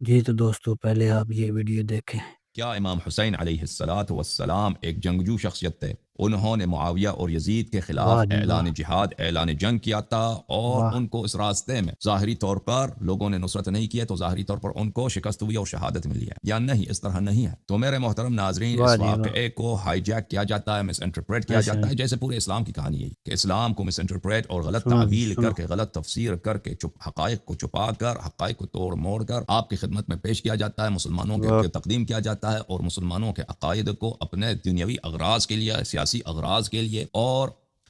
جی تو دوستو پہلے آپ یہ ویڈیو دیکھیں۔ کیا امام حسین علیہ الصلوۃ والسلام ایک جنگجو شخصیت تھے؟ انہوں نے معاویہ اور یزید کے خلاف واہ جی واہ، اعلان جہاد اعلان جنگ کیا تھا، اور واہ ان کو اس راستے میں ظاہری طور پر لوگوں نے نصرت نہیں کی ہے، تو ظاہری طور پر ان کو شکست ہوئی اور شہادت ملی ہے، یا نہیں؟ اس طرح نہیں ہے۔ تو میرے محترم ناظرین، واہ اس جی واہ، واقعے کو ہائی جیک کیا جاتا ہے، مس انٹرپریٹ کیا ایسے جاتا نہیں، ہے، جیسے پورے اسلام کی کہانی یہی کہ اسلام کو مس انٹرپریٹ اور غلط سنو جی تعویل سنو، کر کے، غلط تفسیر کر کے، حقائق کو چھپا کر، حقائق کو توڑ موڑ کر آپ کی خدمت میں پیش کیا جاتا ہے، مسلمانوں واہ کے تقدیم کیا جاتا ہے، اور مسلمانوں کے عقائد کو اپنے دنیاوی اغراض کے لیے، سیاسی اغراض کے لیے، اور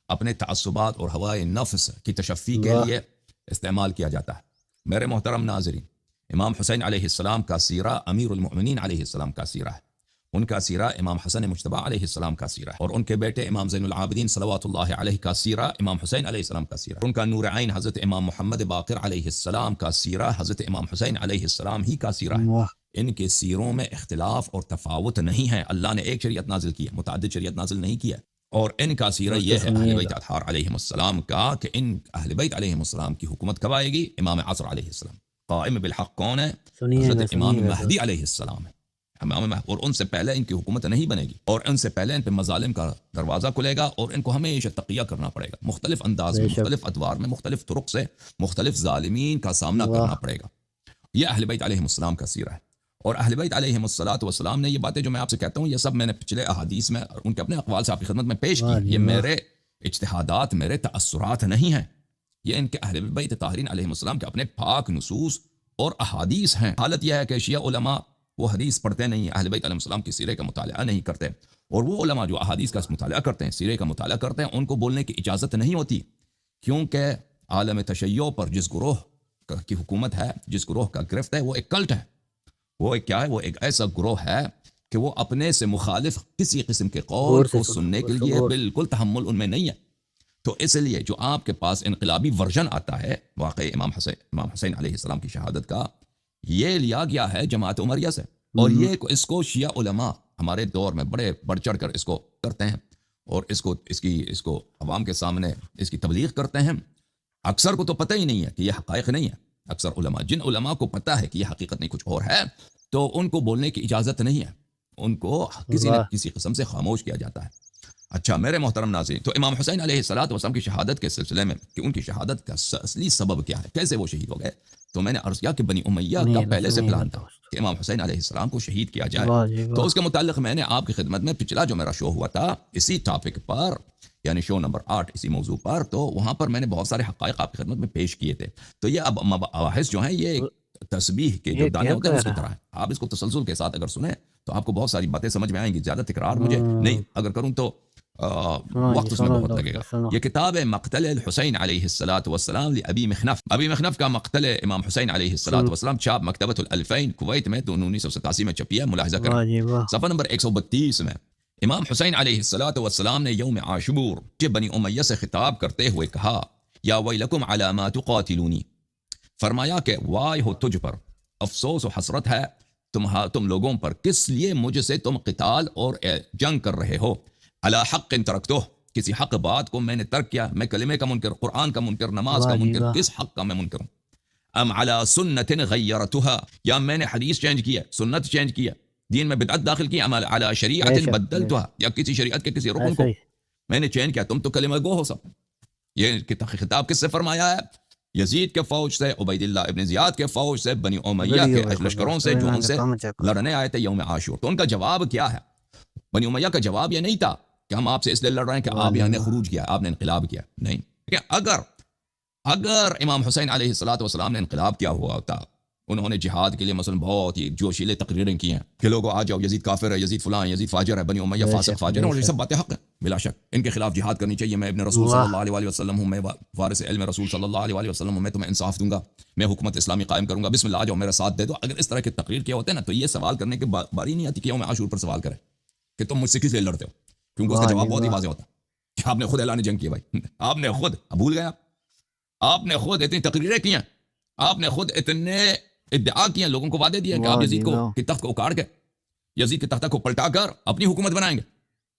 اپنے تعصبات اور ہوائے نفس کی تشفی کے واہ لیے استعمال کیا جاتا ہے۔ میرے محترم ناظرین، امام حسین علیہ السلام کا سیرہ امیر المؤمنین علیہ السلام کا سیرہ ہے، ان کا سیرہ امام حسن مجتبی علیہ السلام کا سیرہ ہے، اور ان کے بیٹے امام زین العابدین صلوات اللہ علیہ کا سیرہ امام حسین علیہ السلام کا سیرہ، ان کا نور عین حضرت امام محمد باقر علیہ السلام کا سیرہ حضرت امام حسین علیہ السلام ہی کا سیرہ ہے۔ واہ ان کے سیروں میں اختلاف اور تفاوت نہیں ہے، اللہ نے ایک شریعت نازل کی ہے، متعدد شریعت نازل نہیں کی ہے، اور ان کا سیرہ دوستو یہ ہے اہل سنیے بیت گا، اطہار علیہم السلام کا، کہ ان اہل بیت علیہم السلام کی حکومت کب آئے گی؟ امام عصر علیہ السلام۔ قائم بالحق کون ہے؟ حضرت امام سنیے گا مہدی علیہ السلام ہے، اور ان سے پہلے ان کی حکومت نہیں بنے گی، اور ان سے پہلے ان پہ مظالم کا دروازہ کھلے گا، اور ان کو ہمیشہ تقیہ کرنا پڑے گا، مختلف انداز بے میں، شک، مختلف ادوار میں، مختلف طرق سے مختلف ظالمین کا سامنا واہ کرنا پڑے گا۔ یہ اہل بیت علیہم السلام کا سیرہ ہے، اور اہل بیت علیہم الصلوۃ والسلام نے یہ باتیں جو میں آپ سے کہتا ہوں، یہ سب میں نے پچھلے احادیث میں ان کے اپنے اقوال سے آپ کی خدمت میں پیش کی واہ ہیں، جی یہ واہ، میرے اجتہادات، میرے تأثرات نہیں ہیں، یہ ان کے اہل بیت طاہرین علیہم السلام کے اپنے پاک نصوص اور احادیث ہیں۔ حالت یہ ہے کہ شیعہ علماء وہ حدیث پڑھتے نہیں ہیں، اہل بیت علیہم السلام کی سیرے کا مطالعہ نہیں کرتے، اور وہ علماء جو احادیث کا مطالعہ کرتے ہیں، سیرے کا مطالعہ کرتے ہیں، ان کو بولنے کی اجازت نہیں ہوتی، کیونکہ عالم تشیع پر جس گروہ کی حکومت ہے، جس گروہ کا گرفت ہے، وہ ایک کلٹ ہے، وہ ایک کیا ہے؟ وہ ایک ایسا گروہ ہے کہ وہ اپنے سے مخالف کسی قسم کے قول غور سے کو سنو، سننے کے دوستو لیے غور سے، بالکل تحمل ان میں نہیں ہے۔ تو اس لیے جو آپ کے پاس انقلابی ورژن آتا ہے واقعی امام حسین علیہ السلام کی شہادت کا، یہ لیا گیا ہے جماعت عمریہ سے، اور یہ اس کو شیعہ علماء ہمارے دور میں بڑے بڑھ چڑھ کر اس کو کرتے ہیں، اور اس کو عوام کے سامنے اس کی تبلیغ کرتے ہیں۔ اکثر کو تو پتہ ہی نہیں ہے کہ یہ حقائق نہیں ہے، اکثر علماء، جن علماء کو پتہ ہے کہ یہ حقیقت نہیں کچھ اور ہے، تو ان کو بولنے کی اجازت نہیں ہے، ان کو کسی نہ واہ کسی قسم سے خاموش کیا جاتا ہے۔ اچھا میرے محترم ناظرین، تو امام حسین علیہ الصلوۃ والسلام کی شہادت کے سلسلے میں کہ ان کی شہادت کا اصلی سبب کیا ہے، کیسے وہ شہید ہو گئے، تو میں نے عرض کیا کہ بنی امیہ کا پہلے سے سنیے گا پلان تھا دوست، کہ امام حسین علیہ السلام کو شہید کیا جائے۔ واہ جی تو واہ، اس کے متعلق میں نے آپ کی خدمت میں پچھلا جو میرا شو ہوا تھا اسی ٹاپک پر، یعنی شو نمبر 8 اسی موضوع پر، تو وہاں پر میں نے بہت سارے حقائق آپ کی خدمت میں پیش کیے تھے۔ تو یہ اب مباحث جو ہیں، یہ ایک تسبیح کے جو یہ دانے کیا ہوتے ہیں کہہ اس کی رہا طرح ہے، آپ اس کو تسلسل کے ساتھ اگر سنیں تو آپ کو بہت ساری باتیں سمجھ میں آئیں گی، زیادہ تکرار مجھے نہیں اگر کروں تو سنو جی وقت اس میں سنو بہت لگے دوستو گا۔ سنو، یہ کتاب ہے مقتل الحسین علیہ الصلوۃ والسلام لابی مخنف، ابی مخنف کا مقتل امام حسین علیہ الصلوۃ سن والسلام، چھاپ مکتبۃ الالفین کویت میں 1987 میں چھپی ہے، ملاحظہ کریں واہ جی واہ، صفحہ نمبر 132 میں۔ امام حسین علیہ الصلوۃ والسلام نے یوم عاشور کے بنی امیہ سے خطاب کرتے ہوئے کہا، یا ویلکم علی ما تقاتلونی، فرمایا کہ وائے ہو تجھ پر، افسوس و حسرت ہے تم لوگوں پر، کس لیے مجھ سے تم قتال اور جنگ کر رہے ہو، علی حق ترکتہ، کسی حق بات کو میں نے ترک کیا، میں کلمے کا منکر، قرآن کا منکر، نماز کا واہ جی منکر، واہ، کس حق کا میں منکر ہوں؟ ام علی سنت غیرتها، یا میں نے حدیث چینج کیا، سنت چینج کیا، دین میں بدعت داخل کی، ام علی بے شریعت شک بے شک، بدلتها، یا کسی شریعت کے کسی رکن ایسے کو ہی، میں نے چینج کیا، تم تو کلمہ گو ہو سب۔ یہ خطاب کس سے فرمایا ہے؟ یزید کے فوج سے، عبید اللہ ابن زیاد کے فوج سے، بنی امیہ کے ویڈیو دیکھو لشکروں دوستو، سے جو یہاں ان سے سے کام چیک کرو، لڑنے آئے تھے یوم عاشور۔ تو ان کا جواب کیا ہے؟ بنی امیہ کا جواب یہ نہیں تھا کہ ہم آپ سے اس لیے لڑ رہے ہیں کہ واہ آپ جی یہاں نے واہ، خروج کیا، آپ نے انقلاب کیا، نہیں۔ کہ اگر امام حسین علیہ الصلوۃ والسلام نے انقلاب کیا ہوا ہوتا، انہوں نے جہاد کے لیے مثلا بہت ہی جوشیلے تقریریں کی ہیں کہ لوگوں آ جاؤ، یزید کافر ہے، یزید فلاں، یزید فاجر ہے، بنی امیہ بے فاسق شک فاجر ہے، بے اور یہ شک، سب باتیں حق ہیں، بلا شک ان کے خلاف جہاد کرنی چاہیے، میں ابن رسول صلی واہ اللہ علیہ وسلم ہوں، میں وارث علم رسول صلی اللہ علیہ وسلم ہوں، میں تمہیں انصاف دوں گا، میں حکومت اسلامی قائم کروں گا، بسم اللہ آ جاؤ میرا ساتھ دے دو۔ اگر اس طرح کے تقریر کیا ہوتے ہیں نا، تو یہ سوال کرنے کے باری نہیں آتی کہ یوم عاشور پر سوال کرے کہ تم مجھ سے کس لیے لڑتے ہو، کیونکہ اس کا واہ جواب جی بہت ہی واہ، واضح ہوتا کہ آپ نے خود اعلان جنگ کیا بھائی، آپ نے خود بھول گیا، آپ نے خود اتنی تقریریں کی ہیں، آپ نے خود اتنے ادعا کیے، لوگوں کو وعدے دیے کہ آپ واہ یزید جی کو واہ، کی تخت کو اکاڑ کے، یزید کے تختہ کو پلٹا کر اپنی حکومت بنائیں گے،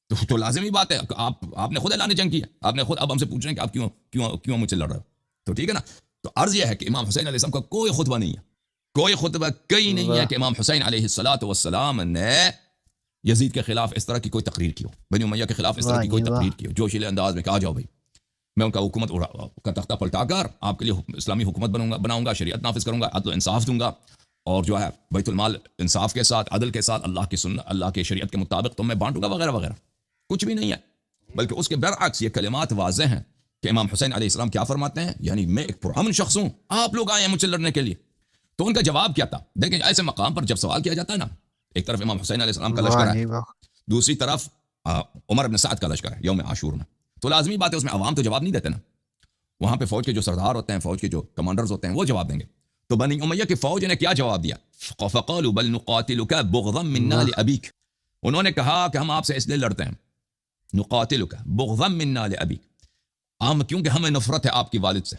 تو لازمی بات ہے کہ آپ نے خود اعلان جنگ کیا، آپ نے خود اب ہم سے پوچھ رہے ہیں کہ آپ کیوں مجھ سے لڑ رہے ہو، تو ٹھیک ہے نا۔ تو عرض یہ ہے کہ امام حسین علیہ السلام کا کوئی خطبہ نہیں ہے، کوئی خطبہ کہیں نہیں ہے کہ امام حسین علیہ الصلوۃ والسلام نے یزید کے خلاف اس طرح کی کوئی تقریر کی ہو، بنی امیہ کے خلاف اس طرح کی کوئی تقریر کی ہو جوشیلے انداز میں کہ آ جاؤ بھائی میں ان کا حکومت کا تختہ پلٹا کر آپ کے لیے اسلامی حکومت بناؤں گا، شریعت نافذ کروں گا، عدل و انصاف دوں گا، اور جو ہے بیت المال انصاف کے ساتھ، عدل کے ساتھ، اللہ کی سنت، اللہ کے شریعت کے مطابق تم میں بانٹوں گا، وغیرہ وغیرہ. کچھ بھی نہیں ہے، بلکہ اس کے برعکس یہ کلمات واضح ہیں کہ امام حسین علیہ السلام کیا فرماتے ہیں، یعنی میں ایک پرامن شخص ہوں، آپ لوگ آئے ہیں مجھ سے لڑنے کے لیے. تو ان کا جواب کیا تھا؟ دیکھیں ایسے مقام پر جب سوال کیا جاتا ہے نا، ایک طرف امام حسین علیہ السلام کا لشکر ہے، دوسری طرف عمر بن سعد کا لشکر ہے یوم عاشور میں، تو لازمی بات ہے اس میں عوام تو جواب نہیں دیتے نا، وہاں پہ فوج کے جو سردار ہوتے ہیں، فوج کے جو کمانڈرز ہوتے ہیں وہ جواب دیں گے. تو بنی امیہ کی فوج نے کیا جواب دیا؟ فقالوا بل نقاتلك بغضا منا لابيك، انہوں نے کہا کہ ہم آپ سے اس لیے لڑتے ہیں، نقاتلك بغضا منا لابيك، ہم کیونکہ ہمیں نفرت ہے آپ کی والد سے،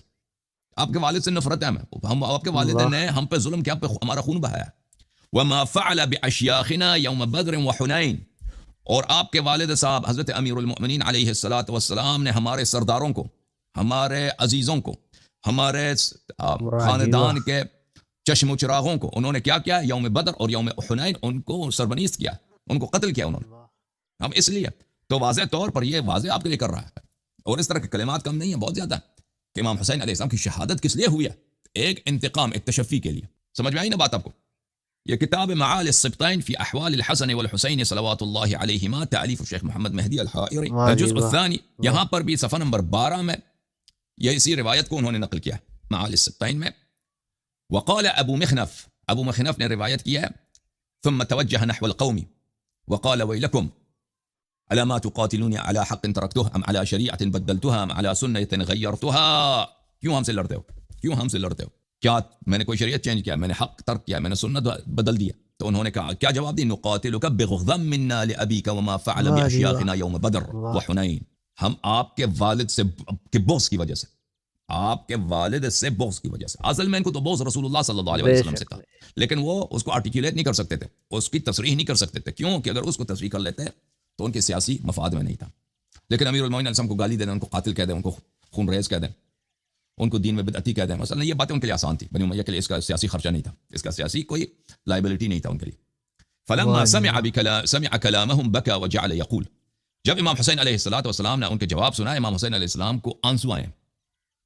آپ کے والد سے نفرت ہے ہم آپ کے والد نے ہم پہ ظلم کیا، ہمارا خون بہایا. وما فعل باشياخنا يوم بدر وحنين، اور آپ کے والد صاحب حضرت امیر المؤمنین علیہ الصلوۃ والسلام نے ہمارے سرداروں کو، ہمارے عزیزوں کو، ہمارے خاندان کے چشم و چراغوں کو انہوں نے کیا کیا؟ یوم بدر اور یوم حنین ان کو سربنیست کیا، ان کو قتل کیا انہوں نے. ہم اس لیے تو واضح طور پر یہ واضح آپ کے لیے کر رہا ہے، اور اس طرح کے کلمات کم نہیں ہیں، بہت زیادہ کہ امام حسین علیہ السلام کی شہادت کس لیے ہوئی ہے؟ ایک انتقام، ایک تشفی کے لیے. سمجھ میں آئی نا بات آپ کو؟ یہ کتاب معالی السبطین فی احوال الحسن والحسین صلوات اللہ علیہما، تالیف الشیخ محمد مہدی الحائری، الجزء الثانی. یہاں پر بھی صفحہ نمبر 12 میں یہ اسی روایت کو انہوں نے نقل کیا معالی السبطین میں. وقال ابو مخنف نے روایت کیا ہے، ثم توجه نحو القوم وقال ويلكم الا ما تقاتلون على حق تركته ام على شريعه بدلتها ام على سنه غيرتها، کیوں ہم سے لڑتے ہو، کیوں ہم سے لڑتے ہو، کیا میں نے کوئی شریعت چینج کیا، میں نے حق ترک کیا، میں نے سنت بدل دیا؟ تو انہوں نے کہا کیا جواب دی؟ نقاتلك بغضا منا لابيك وما فعل باشياخنا يوم بدر وحنين، ہم آپ کے والد سے کے بغض کی وجہ سے، آپ کے والد سے بغض کی وجہ سے، اصل میں ان کو تو بغض رسول اللہ صلی اللہ علیہ وسلم سے تھا، لیکن وہ اس کو آرٹیکولیٹ نہیں کر سکتے تھے، اس کی تصریح نہیں کر سکتے تھے. کیوں کہ اگر اس کو تصریح کر لیتے تو ان کے سیاسی مفاد میں نہیں تھا. لیکن امیر المومنین علیہ السلام کو گالی دے دیں، ان کو قاتل کہہ دیں، ان کو خون ریز کہہ دیں، ان کو دین میں بدعتی کہہ دیں، مثلا یہ باتیں ان کے لیے آسان تھی. بنی امیہ کے لیے اس کا سیاسی خرچہ نہیں تھا، اس کا سیاسی کوئی لائبلٹی نہیں تھا ان کے لیے. فلما سمع كلامهم بكى وجعل يقول، جب امام حسین علیہ الصلوۃ والسلام نے ان کے جواب سنا، امام حسین علیہ السلام کو آنسو آئے،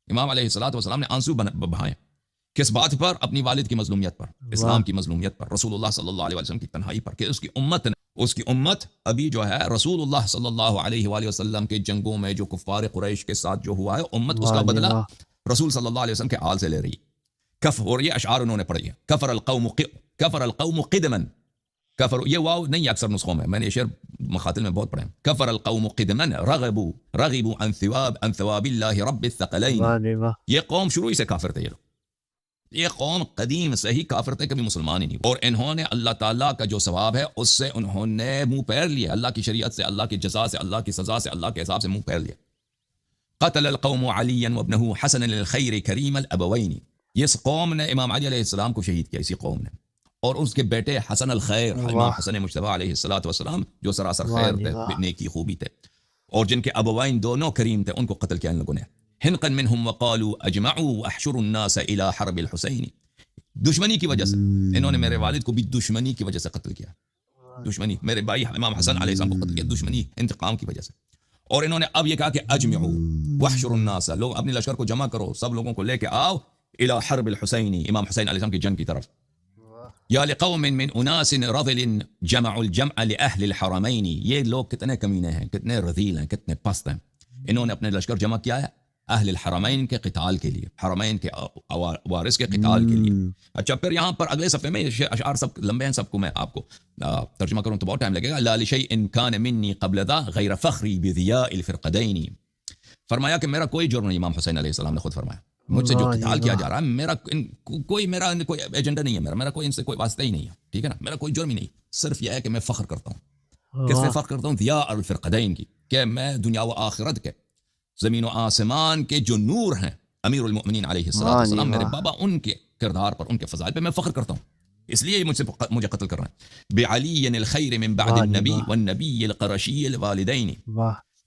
امام علیہ الصلوۃ والسلام نے آنسو بہائے. کس بات پر؟ اپنی والد کی مظلومیت پر، اسلام کی مظلومیت پر، رسول اللہ صلی اللہ علیہ وسلم کی تنہائی پر، کہ اس کی امت ابھی جو ہے رسول اللہ صلی اللہ علیہ وآلہ وسلم کے جنگوں میں جو کفار قریش کے ساتھ جو ہوا ہے، امت اس کا بدلہ رسول صلی اللہ علیہ وسلم کے آل سے لے رہی. اور یہ اشعار انہوں نے پڑھی ہے، کفر القوم قدما، کفر یہ واو نہیں اکثر نسخوں میں نے یہ شعر مخاطل میں بہت پڑھے ہیں. کفر القوم قدما رغبوا عن ثواب اللہ رب الثقلین، یہ قوم شروع ہی سے کافر تھے، یہ قوم قدیم سے ہی کافر تھے، کبھی مسلمان ہی نہیں، اور انہوں نے اللہ تعالیٰ کا جو ثواب ہے اس سے انہوں نے منہ پھیر لیا، اللہ کی شریعت سے، اللہ کی جزا سے، اللہ کی سزا سے، اللہ کے حساب سے منہ پھیر لیا. قتل القوم علیا وابنہ حسن للخیر کریم الابوین، یہ قوم نے امام علی علیہ السلام کو شہید کیا، اسی قوم نے، اور اس کے بیٹے حسن الخیر، امام حسن مجتبی علیہ الصلوۃ والسلام، جو سراسر خیر تھے، نیکی خوبی تھے، اور جن کے ابوین دونوں کریم تھے، ان کو قتل کیا ان لوگوں نے. حنقا منهم وقالوا اجمعوا واحشروا الناس الى حرب الحسین، دشمنی کی وجہ سے انہوں نے میرے والد کو بھی دشمنی کی وجہ سے قتل کیا، دشمنی، میرے بھائی امام حسن علیہ السلام کو قتل کیا دشمنی، انتقام کی وجہ سے. اور انہوں نے اب یہ کہا کہ اجمعوا واحشروا الناس، لوگ اپنے لشکر کو جمع کرو، سب لوگوں کو لے کے آؤ الى حرب الحسین، امام حسین علیہ السلام کی جنگ کی طرف. یا لقوم من اناس رذل جمعوا الجمع لاهل الحرمین، یہ لوگ کتنے کمینے ہیں، کتنے رذیل ہیں، کتنے پست ہیں، انہوں نے اپنے لشکر جمع کیا ہے اہل الحرمین کے قتال کے لیے، حرمین کے وارث کے قتال کے لیے. اچھا پھر یہاں پر اگلے صفحے میں اشعار سب لمبے ہیں، سب کو میں آپ کو ترجمہ کروں تو بہت ٹائم لگے گا. لا لشیء کان منی قبل ذا غیر فخری بضیاء الفرقدین، فرمایا کہ میرا کوئی جرم نہیں، امام حسین علیہ السلام نے خود فرمایا، مجھ سے جو قتال کیا جا رہا ہے میرا کوئی ایجنڈا نہیں ہے، میرا کوئی ان سے کوئی واسطہ ہی نہیں ہے، ٹھیک ہے نا، میرا کوئی جرم ہی نہیں، صرف یہ ہے کہ میں فخر کرتا ہوں. کس سے فخر کرتا ہوں؟ ضیاء الفرقدین کی، کہ میں دنیا و آخرت کے، زمین و آسمان کے جو نور ہیں امیر المؤمنین علیہ السلام، میرے بابا، ان کے کردار پر، ان کے فضائل پہ میں فخر کرتا ہوں، اس لیے مجھے قتل کر رہے ہیں. بعلی الخیر من بعد النبی والنبی القرشی الوالدین،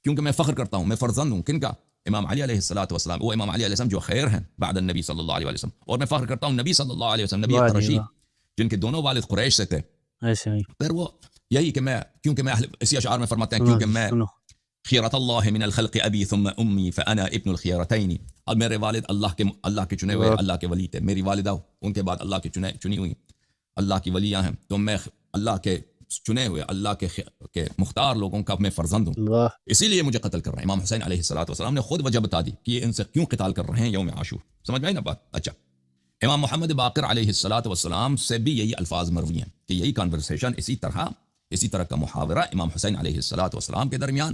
کیونکہ میں فخر کرتا ہوں، میں فرزند ہوں کن کا؟ امام علی علیہ الصلوۃ والسلام، وہ امام علی علیہ السلام جو خیر ہیں بعد النبی صلی اللہ علیہ وسلم، اور میں فخر کرتا ہوں نبی صلی اللہ علیہ وسلم، نبی واہ جی قریشی واہ، جن کے دونوں والد قریش سے تھے. ایسے ہی پھر وہ یہی کہ میں کیونکہ میں اسی اشعار میں فرماتے ہیں سنو کیونکہ جی میں سنو، خیرت اللہ من الخلق ابی ثم امی فانا ابن الخیرتین. اب میرے والد اللہ کے چنے ہوئے واہ، اللہ کے ولی تھے، میری والدہ ان کے بعد اللہ کی چنی ہوئی اللہ کی ولیاں ہیں، تو میں اللہ کے چنے ہوئے اللہ کے مختار لوگوں کا میں فرزند ہوں، واہ اسی لیے مجھے قتل کر رہے ہیں. امام حسین علیہ الصلوۃ والسلام نے خود وجہ بتا دی کہ یہ ان سے کیوں قتال کر رہے ہیں یوم عاشور. سمجھ میں آئی نا بات؟ اچھا، امام محمد باقر علیہ الصلوۃ والسلام سے بھی یہی الفاظ مروی ہیں کہ یہی کانورسیشن، اسی طرح کا محاورہ امام حسین علیہ الصلوۃ والسلام کے درمیان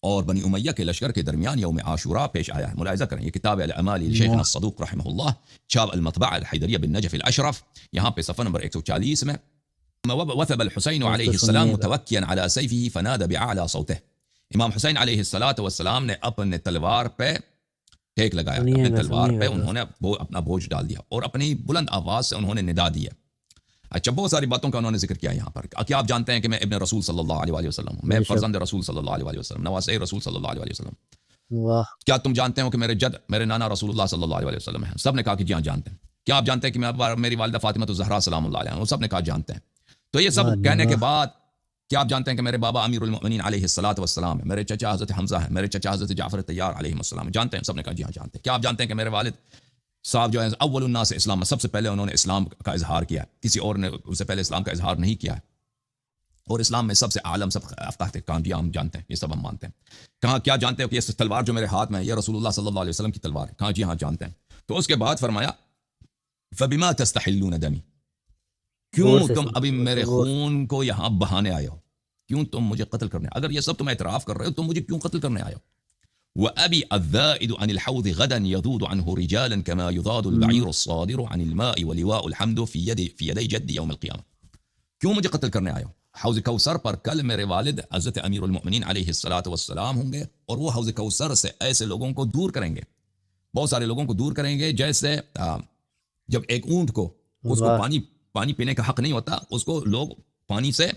اور بنی امیہ کے لشکر کے درمیان یوم عاشوراء پیش آیا ہے. ملاحظہ کریں، یہ کتاب الاعمال شیخنا الصدوق رحمہ اللہ، شاب المطبع الحیدریہ بالنجف الاشرف، یہاں پہ صفحہ نمبر 140 میں وثب الحسین علیہ السلام متوکیا علی سیفہ فنادى باعلی صوته. امام حسین علیہ الصلوۃ والسلام نے اپنے تلوار پہ ٹیک لگایا، اپنے تلوار پہ انہوں نے اپنا بوجھ ڈال دیا اور اپنی بلند آواز سے انہوں نے ندا دیا. اچھا، بہت ساری باتوں کا انہوں نے ذکر کیا یہاں پر. کیا آپ جانتے ہیں کہ میں ابن رسول صلی اللہ علیہ وسلم ہوں، میں فرزند رسول صلی اللہ علیہ وسلم، نواسے رسول صلی اللہ علیہ وسلم. واہ، کیا تم جانتے ہو کہ میرے جد میرے نانا رسول اللہ صلی اللہ علیہ وسلم ہیں؟ سب نے کہا کہ جی ہاں جانتے ہیں. کیا آپ جانتے ہیں کہ میری والدہ فاطمہ الزہرا سلام اللہ علیہا، وہ سب نے کہا جانتے ہیں. تو یہ سب کہنے کے بعد کیا آپ جانتے ہیں کہ میرے بابا امیر المؤمنین علیہ الصلوۃ والسلام ہیں، میرے چچا حضرت حمزہ ہیں، میرے چچا حضرت جعفر طیار علیہ السلام، جانتے ہیں؟ سب نے کہا جی ہاں جانتے ہیں. کیا آپ جانتے ہیں کہ میرے والد صاحب جو ہے اول الناس اسلام، سب سے پہلے انہوں نے اسلام کا اظہار کیا، کسی اور نے اس سے پہلے اسلام کا اظہار نہیں کیا ہے، اور اسلام میں سب سے عالم سب افتخار کام دیا، ہم جانتے ہیں، یہ سب ہم مانتے ہیں. کہاں کیا جانتے ہو کہ یہ تلوار جو میرے ہاتھ میں ہے یہ رسول اللہ صلی اللہ علیہ وسلم کی تلوار ہے؟ کہاں جی ہاں جانتے ہیں. تو اس کے بعد فرمایا فبما تستحلون دمی، کیوں تم ابھی میرے خون کو یہاں بہانے آئے ہو، کیوں تم مجھے قتل کرنے، اگر یہ سب تم اعتراف کر رہے ہو تم مجھے کیوں قتل کرنے آئے ہو. وأبي الذائد عن الحوض غدا يذود عنه رجالا كما يذاد البعير الصادر عن الماء ولواء الحمد في يدي جد يوم القيامة. کیوں مجھے قتل کرنے آئے ہو؟ حوض کوثر پر کل میرے والد حضرت امیر المؤمنین علیہ الصلوۃ والسلام ہوں گے، اور وہ حوض کوثر سے ایسے لوگوں کو دور کریں گے، بہت سارے لوگوں کو دور کریں گے، جیسے جب ایک اونٹ کو اس کو پانی پینے کا حق نہیں ہوتا، اس کو لوگ پانی سے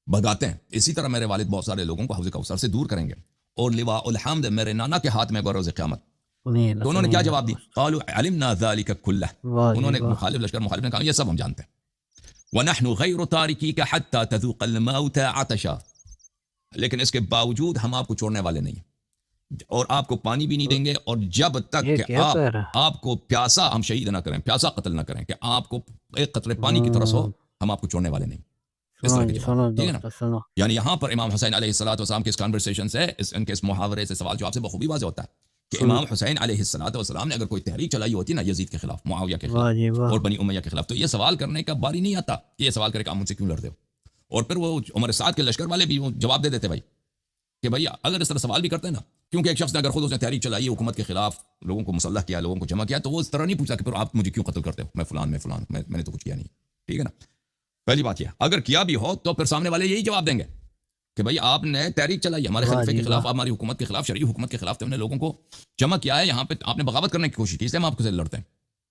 بھگاتے ہیں، اسی طرح میرے والد بہت سارے لوگوں کو حوض کوثر سے دور کریں گے. اور لواء الحمد میرے نانا کے ہاتھ میں روز قیامت. تو انہوں نے کیا جواب دی؟ قالوا علمنا ذلك كله. انہوں نے مخالف نے کہا یہ سب ہم جانتے ہیں. ونحن غیر تارکیک حتى تذوق الموت عطشا، لیکن اس کے باوجود ہم آپ کو چھوڑنے والے نہیں ہیں، اور آپ کو پانی بھی نہیں دیں گے، اور جب تک کہ آپ کو پیاسا ہم شہید نہ کریں، پیاسا قتل نہ کریں، کہ آپ کو ایک قطرے پانی کی طرح ہو، ہم آپ کو چھوڑنے والے نہیں. اس طرح کے جواب، ٹھیک ہے نا؟ یعنی یہاں پر امام حسین علیہ الصلوۃ والسلام کے اس کنورسیشن سے، ان کے اس محاورے سے، سوال جواب سے بخوبی واضح ہوتا ہے کہ امام حسین علیہ الصلوۃ والسلام نے اگر کوئی تحریک چلائی ہوتی نا یزید کے خلاف، معاویہ کے خلاف اور بنی امیہ کے خلاف، تو یہ سوال کرنے کا باری نہیں آتا کہ یہ سوال کرے کہ آپ مجھ سے کیوں لڑتے ہو. اور پھر وہ عمر سعد کے لشکر والے بھی جواب دے دیتے بھائی کہ بھائی اگر اس طرح سوال بھی کرتے ہیں نا، کیونکہ ایک شخص نے اگر خود اس نے تحریک چلائی، حکومت کے خلاف لوگوں کو مسلح کیا، لوگوں کو جمع کیا، تو وہ اس طرح نہیں پوچھا کہ پھر آپ مجھے کیوں قتل کرتے ہو، میں فلان میں نے تو کچھ کیا نہیں. ٹھیک ہے نا؟ پہلی بات یہ، اگر کیا بھی ہو تو پھر سامنے والے یہی جواب دیں گے کہ بھائی آپ نے تحریک چلائی ہمارے خلیفے کے خلاف، ہماری حکومت کے خلاف، شرعی حکومت کے خلاف، تو ہم نے لوگوں کو جمع کیا ہے، یہاں پہ آپ نے بغاوت کرنے کی کوشش کی، اس لیے ہم آپ کو سے لڑتے ہیں.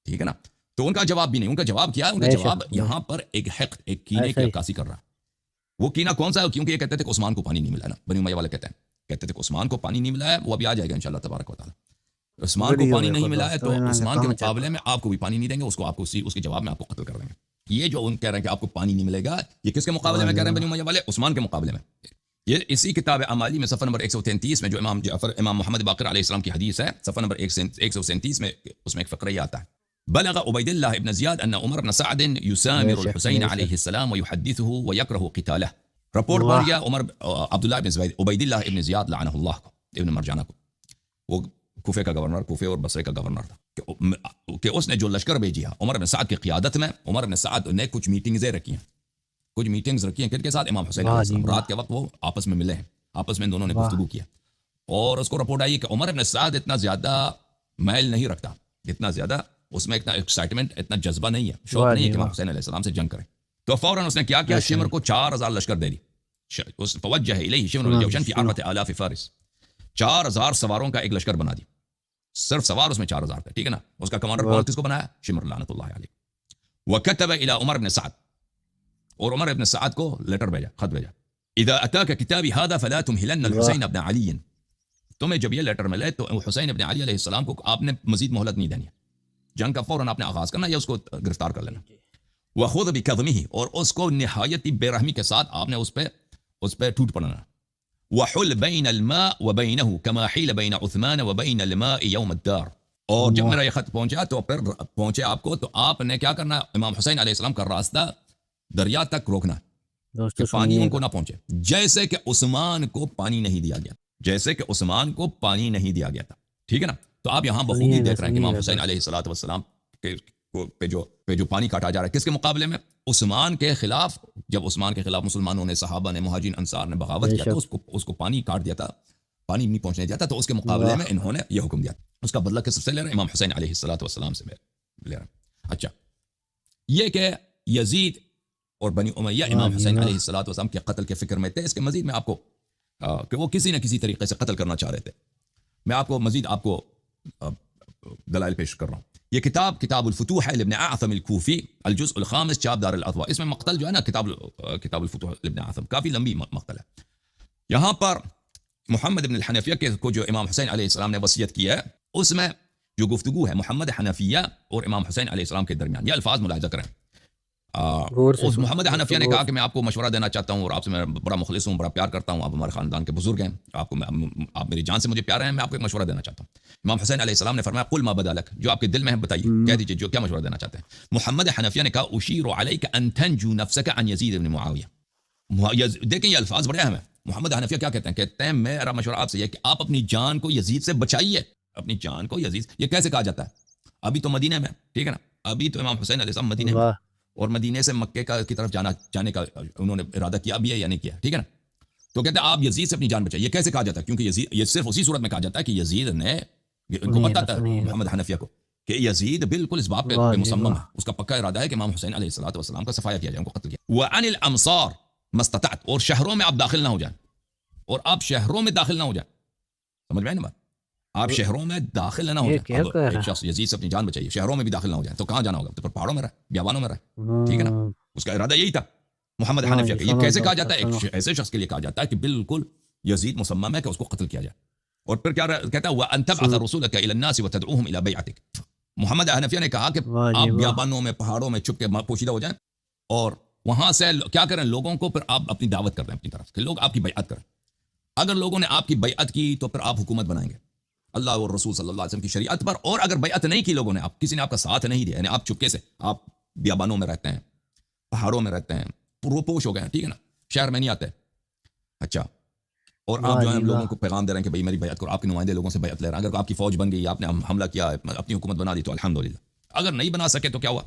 ٹھیک ہے نا؟ تو ان کا جواب بھی نہیں، ان کا جواب کیا ہے؟ ان کا جواب یہاں پر ایک حقد، ایک کینے کی عکاسی کر رہا ہے. وہ کینہ کون سا ہے؟ کیونکہ یہ کہتے تھے کہ عثمان کو پانی نہیں ملا نا، بنی امیہ والے کہتے تھے کہ عثمان کو پانی نہیں ملا ہے، وہ ابھی آ جائے گا انشاءاللہ تبارک و تعالی. عثمان کو پانی نہیں ملا ہے تو عثمان کے مقابلے میں آپ کو بھی پانی نہیں دیں گے، اس کو آپ کو اس کے جواب میں آپ کو قتل کر دیں گے. یہ جو ان کہہ رہے ہیں کہ آپ کو پانی نہیں ملے گا، یہ کس کے مقابلے میں کہہ رہے ہیں بنی امیہ والے؟ عثمان کے مقابلے میں. یہ اسی کتاب اعمالی میں صفحہ نمبر 133 میں جو امام محمد باقر علیہ السلام کی حدیث ہے، صفحہ نمبر 137 میں اس میں ایک فقرہ یہ آتا ہے: بلغ عبید اللہ ابن زیاد ان عمر بن سعد یسامر الحسین علیہ السلام ويحدثه ويكره قتاله. رپورٹ بن گیا عمر عبداللہ بن عبید اللہ ابن زیاد لعنہ اللہ کو، ابن مرجانہ کو، وہ کوفے کا گورنر، کوفے اور بصرے کا گورنر تھا، کہ اس نے جو لشکر بھیجی ہے عمر بن سعد کی قیادت میں، عمر بن سعد نے کچھ میٹنگزیں رکھی ہیں، کن کے ساتھ؟ امام حسین علیہ السلام. رات کے وقت وہ آپس میں ملے ہیں، آپس میں دونوں نے گفتگو کیا، اور اس کو رپورٹ آئی کہ عمر بن سعد اتنا زیادہ میل نہیں رکھتا، اتنا زیادہ اس میں اتنا ایکسائٹمنٹ، اتنا جذبہ نہیں ہے، شوق نہیں ہے کہ امام حسین علیہ السلام سے جنگ کرے. تو فوراً اس نے کیا کیا؟ شمر کو 4000 لشکر دے دی. فوجہ الیہ شمر الجوشن فی 4000 فارس، 4000 سواروں کا ایک لشکر بنا دی، صرف سوار اس میں 4000 تھے. ٹھیک ہے نا؟ اس کا کمانڈر کون کس کو بنایا؟ شمر لعنت اللہ علیہ. وکتب الی عمر بن سعد، اور عمر بن سعد کو لیٹر بھیجا، خط بھیجا: اذا اتاك كتابي هذا فلا تمهلن الحسين بن علي. تمہیں جب یہ لیٹر ملے تو حسین ابن علی علیہ السلام کو آپ نے مزید مہلت نہیں دینی ہے، جنگ کا فوراً آپ نے آغاز کرنا یا اس کو گرفتار کر لینا. وَخُذْ بِكَظْمِهِ، اور اس کو نہایت بے رحمی کے ساتھ آپ نے اس پہ ٹوٹ پڑنا. وَحُلْ بَيْنَ الْمَاءِ وَبَيْنَهُ كَمَا حِيلَ بَيْنَ عُثْمَانَ وَبَيْنَ الْمَاءِ يَوْمَ الدَّارِ. اور جب میرا یہ خط پہنچا تو پھر پہنچے آپ کو تو آپ نے کیا کرنا، امام حسین علیہ السلام کا راستہ دریا تک روکنا کہ پانی ان کو نہ پہنچے، جیسے کہ عثمان کو پانی نہیں دیا گیا، جیسے کہ عثمان کو پانی نہیں دیا گیا تھا. ٹھیک ہے نا. تو آپ یہاں بخوبی دیکھ رہے ہیں کہ امام حسین علیہ السلام پہ جو پانی کاٹا جا رہا ہے کس کے مقابلے میں؟ عثمان کے خلاف. جب عثمان کے خلاف مسلمانوں نے، صحابہ نے، مہاجرین انصار نے بغاوت کیا تو اس کو پانی کاٹ دیا تھا، پانی نہیں پہنچنے دیا تھا. تو اس کے مقابلے میں انہوں نے یہ حکم دیا. اس کا بدلہ کس سے لے رہے ہیں؟ امام حسین علیہ السلام سے لے رہے ہیں. اچھا، یہ کہ یزید اور بنی امیہ امام حسین علیہ السلام کے قتل کے فکر میں تھے. اس کے مزید میں آپ کو کہ وہ کسی نہ کسی طریقے سے قتل کرنا چاہ رہے تھے. میں آپ کو مزید آپ کو دلائل پیش کر رہا ہوں. یہ کتاب الفتوح ہے لابن اعثم الکوفی، الجزء الخامس، چاپ دار الاضواء. اس میں مقتل جو ہے نا کتاب الفتوح لابن اعثم، کافی لمبی مقتل ہے. یہاں پر محمد بن الحنفیہ کو جو امام حسین علیہ السلام نے وصیت کی ہے، اس میں جو گفتگو ہے محمد حنفیہ اور امام حسین علیہ السلام کے درمیان، یہ الفاظ ملاحظہ کریں. اس محمد حنفیہ نے کہا کہ میں آپ کو مشورہ دینا چاہتا ہوں اور آپ سے میں بڑا مخلص ہوں، بڑا پیار کرتا ہوں، آپ ہمارے خاندان کے بزرگ ہیں، آپ میری جان سے مجھے پیار ہیں، میں آپ کو ایک مشورہ دینا چاہتا ہوں. امام حسین علیہ السلام نے فرمایا قل ما بدا لک، جو آپ کے دل میں ہے بتائیے، کہہ دیجیے جو کیا مشورہ دینا چاہتے ہیں. محمد حنفیہ نے کہا اشیر علیک ان تنجو نفسک عن یزید بن معاویہ. دیکھیں یہ الفاظ بڑے اہم ہیں. محمد حنفیہ کیا کہتے ہیں میرا مشورہ آپ سے یہ کہ آپ اپنی جان کو یزید سے بچائیے، اپنی جان کو یزید. یہ کیسے کہا جاتا ہے؟ ابھی تو مدینہ میں، ٹھیک ہے نا، ابھی تو امام حسین علیہ السلام مدینہ میں، اور مدینے سے مکے کی طرف جانے کا انہوں نے ارادہ کیا بھی ہے یا نہیں کیا، ٹھیک ہے نا. تو کہتے ہیں آپ یزید سے اپنی جان بچائیے. یہ کیسے کہا جاتا ہے؟ کیونکہ یزید، یہ صرف اسی صورت میں کہا جاتا ہے کہ یزید نے، ان کو پتہ تھا محمد حنفیہ کو کہ یزید بالکل اس بات پہ مصمم ہے، اس کا پکا ارادہ ہے کہ امام حسین علیہ السلام کا صفایا کیا جائے، ان کو قتل کیا. وعن الامصار ما استطعت، اور شہروں میں آپ داخل نہ ہو جائیں، اور آپ شہروں میں داخل نہ ہو جائیں. سمجھ میں آئی نا بات؟ آپ شہروں میں داخل نہ ہو جائیں. ایک شخص یزید سے اپنی جان بچائیے، شہروں میں بھی داخل نہ ہو جائیں. تو کہاں جانا ہوگا؟ تو پھر پہاڑوں میں رہے، بیابانوں میں رہے، ٹھیک ہے نا. اس کا ارادہ یہی تھا محمد حنفیہ کا. یہ کیسے کہا جاتا ہے؟ ایک ایسے شخص کے لیے کہا جاتا ہے کہ بالکل یزید مصمم ہے کہ اس کو قتل کیا جائے. اور پھر کیا کہتا ہے وَأَن تَبْعَثَ رُسُولَكَ إِلَى النَّاسِ وَتَدْعُوهُمْ إِلَى بَيْعَتِكَ. محمد حنفیہ نے کہا کہ آپ بیابانوں میں، پہاڑوں میں چھپ کے پوشیدہ ہو جائیں اور وہاں سے کیا کریں، لوگوں کو پھر آپ اپنی دعوت کر دیں اپنی طرف کہ لوگ آپ کی بیعت کریں. اگر لوگوں نے آپ کی بیعت کی تو پھر آپ حکومت بنائیں گے اللہ اور رسول صلی اللہ علیہ وسلم کی شریعت پر. اور اگر بیعت نہیں کی لوگوں نے، آپ کسی نے آپ کا ساتھ نہیں دیا، یعنی آپ چپکے سے، آپ بیابانوں میں رہتے ہیں، پہاڑوں میں رہتے ہیں، روپوش ہو گئے ہیں، ٹھیک ہے نا، شہر میں نہیں آتے. اچھا، اور آپ جو ہے لوگوں کو پیغام دے رہے ہیں کہ بھئی میری بیعت کرو، آپ کے نمائندے لوگوں سے بیعت لے رہے ہیں. اگر آپ کی فوج بن گئی، آپ نے حملہ کیا، اپنی حکومت بنا دی تو الحمدللہ. اگر نہیں بنا سکے تو کیا ہوا؟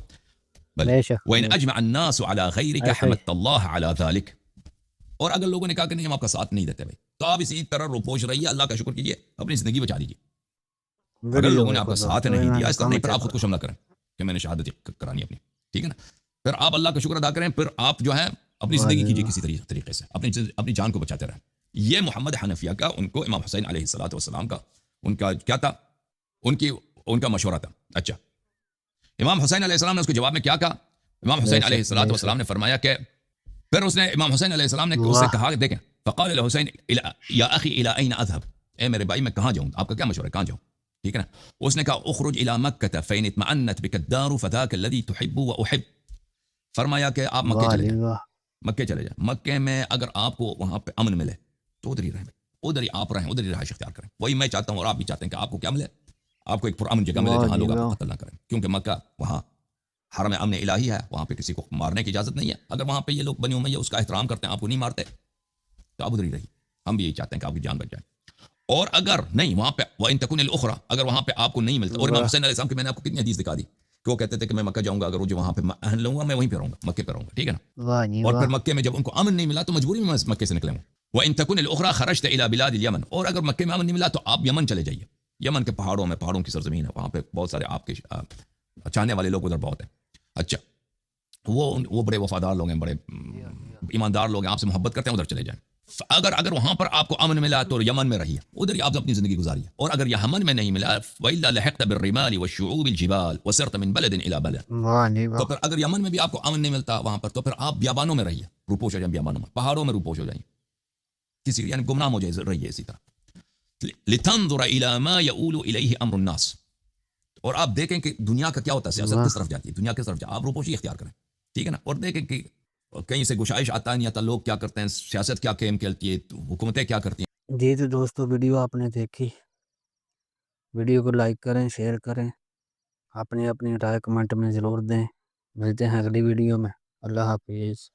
وَإِنْ أَجْمَعَ النَّاسُ عَلَى خَيْرِكَ حَمَدَ اللَّهَ عَلَى ذَلِكَ. اور اگر لوگوں نے کہا کہ نہیں ہم آپ کا ساتھ نہیں دیتے بھائی، تو آپ اسی طرح روپوش رہیے، اللہ کا شکر کیجیے، اپنی زندگی بچا لیجیے. اگر لوگوں نے آپ کا ساتھ نہیں دیا، اس طرح نہیں، پھر آپ خود کو حملہ کریں کہ میں نے شہادت کرانی اپنی، ٹھیک ہے نا. پھر آپ اللہ کا شکر ادا کریں، پھر آپ جو ہے اپنی زندگی کیجیے کسی طریقے سے، اپنی جان کو بچاتے رہیں. یہ محمد حنفیہ کا، ان کو امام حسین علیہ السلام کا، ان کا کیا تھا، ان کا مشورہ تھا. اچھا، امام حسین علیہ السلام نے اس کے جواب میں کیا کہا؟ امام حسین علیہ السلام نے فرمایا کہ پھر اس نے، امام حسین علیہ السلام نے اس سے کہا، دیکھیں، فقال الحسین یا اخی الی این اذهب، اے میرے بھائی میں کہاں جاؤں، آپ کا کیا مشورہ ہے، کہاں جاؤں، ٹھیک ہے نا. اس نے کہا اخرج الی مکہ فین اطمأنت بک الدار فذاک الذی تحب واحب. فرمایا کہ آپ مکے چلے جائیں، مکے چلے جائیں. مکے میں اگر آپ کو وہاں پہ امن ملے تو ادھر ہی رہیں، ادھر ہی آپ رہیں، ادھر ہی رہائش اختیار کریں. وہی میں چاہتا ہوں اور آپ بھی چاہتے ہیں کہ آپ کو کیا ملے، آپ کو ایک پرامن جگہ ملے جہاں لوگ آپ کو قتل نہ کریں. کیونکہ مکہ وہاں حرم امن الہی ہے، وہاں پہ کسی کو مارنے کی اجازت نہیں ہے. اگر وہاں پہ یہ لوگ بنی امیہ اس کا احترام کرتے ہیں، آپ کو نہیں مارتے، تو آپ ادھر ہی رہیے. ہم بھی یہی چاہتے ہیں کہ آپ کی جان بچ جائے. اور اگر نہیں وہاں پہ وَإِن تَكُنِ الْأُخْرَى، اگر وہاں پہ آپ کو نہیں ملتا. اور امام حسین علیہ السلام کی میں نے آپ کو کتنی حدیث دکھا دی کہ وہ کہتے تھے کہ میں مکہ جاؤں گا، اگر مجھے وہاں پہ اہل لوں گا میں وہیں پہ رہوں گا، مکے پہ رہوں گا، ٹھیک ہے نا. اور پھر مکے میں جب ان کو امن نہیں ملا تو مجبوری میں مکے سے نکلے ہوں. وَإِن تَكُنِ الْأُخْرَى خَرَجْتَ إِلَى بِلَادِ الْيَمَنِ، اور اگر مکے میں امن نہیں ملا تو آپ یمن چلے جائیے. یمن کے پہاڑوں میں، پہاڑوں کی سرزمین ہے، وہاں پہ بہت سارے آپ کے چاہنے والے لوگ ادھر بہت ہیں. اچھا، وہ بڑے وفادار لوگ ہیں، بڑے ایماندار لوگ ہیں، آپ سے محبت کرتے ہیں، ادھر چلے جائیں. اگر وہاں پر آپ کو امن ملا تو یمن میں رہیے، ادھر ہی آپ اپنی زندگی گزاریے. اور اگر یمن میں نہیں ملا وَإِلَّا لَحِقْتَ بِالرِّمَالِ وَالشُّعُوبِ الْجِبَالِ وَسِرْتَ مِنْ بَلَدٍ إِلَى بَلَدٍ. تو پھر اگر یمن میں بھی آپ کو امن نہیں ملتا وہاں پر، تو پھر آپ بیابانوں میں رہیے، روپوش ہو جائیں بیابانوں میں، پہاڑوں میں روپوش ہو جائیں، کسی یعنی گمنام ہو جائے رہیے اسی طرح. لتنظر الى ما يؤول الیہ امر الناس. اور آپ دیکھیں کہ دنیا کا کیا ہوتا ہے، سیاست کس طرف جاتی ہے، دنیا کس طرف جاتی ہے. آپ روپوشی اختیار کریں، ٹھیک ہے نا، اور دیکھیں کہ کہیں سے گشائش آتا ہے نہیں آتا، لوگ کیا کرتے ہیں، سیاست کیا کھیل کھیلتی ہے، حکومتیں کیا کرتی ہیں. جی تو دوستو ویڈیو آپ نے دیکھی، ویڈیو کو لائک کریں، شیئر کریں، اپنی رائے کمنٹ میں ضرور دیں. ملتے ہیں اگلی ویڈیو میں. اللہ حافظ.